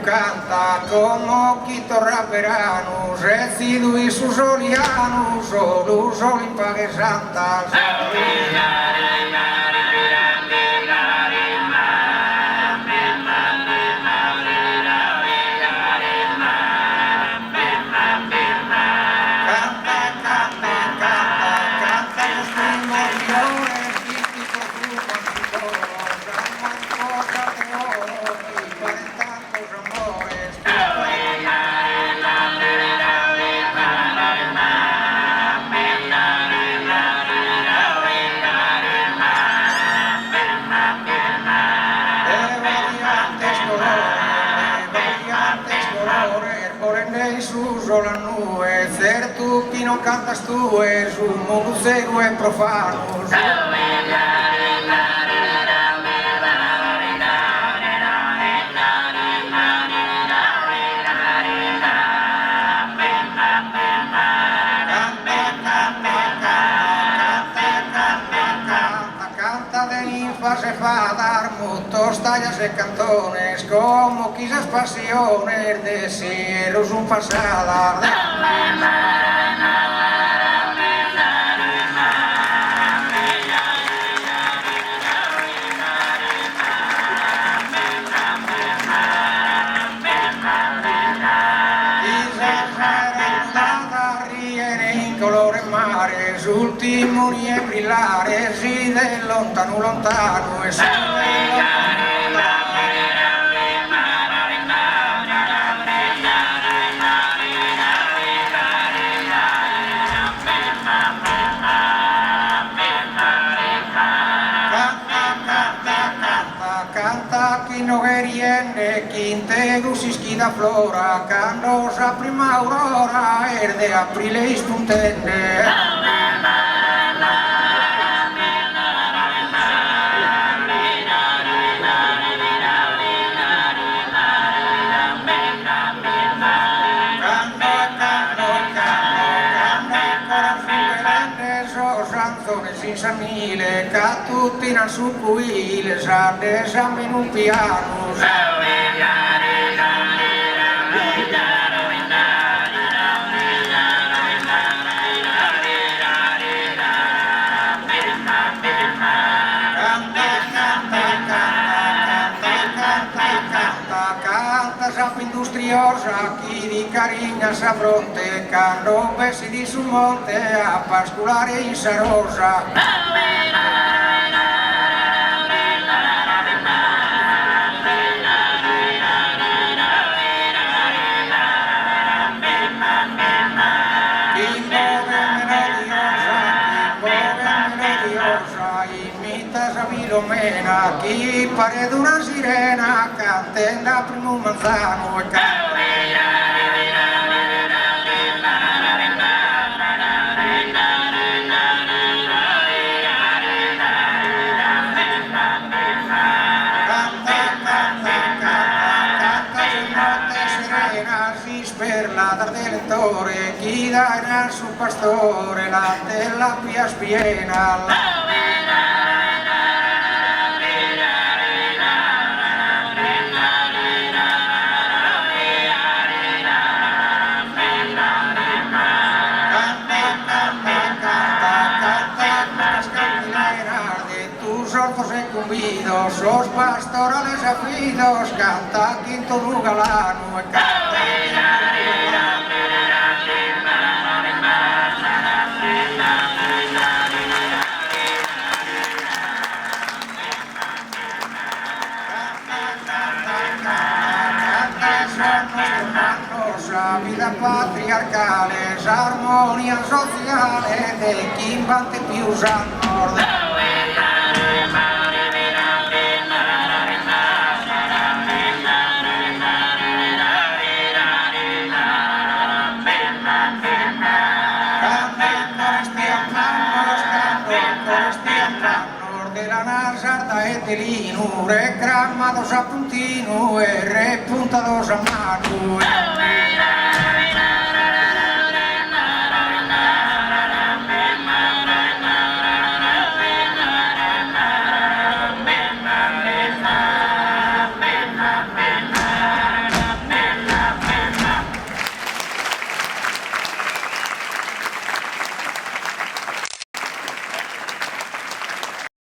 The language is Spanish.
canta como Quito raperano, residu y sus olianos, solo impague santas. Las nubes, ser tú que no cantas tú, es un mundo cego en profano. Canta de ninfas e fadar, motos, tallas e cantones, como quizás pasiones de cielos un pasadar. Colores mares, último ni brillares y de lontano lontano es canta chi no geriende, quinte gusischida flora, cando sa prima aurora, erde aprile ispuntende. Sin sanile, che tutti in su cuile, sa desame in un piano. Canta sap industriosa, chi di carigna sa fronte, quando vesi di su monte a pascolare in sa rosa. Filomena, chi pare d'una sirena, cantenda primo un manzano e canta. Per la del lentore, chi darà su pastore, la della pia spiena. Convidos, los pastorales afidos, canta quinto lugalano, canta. Vida patriarcale, armonia sociale, de chi batte più nord. Telino, re cramados a puntino e re puntados a mano.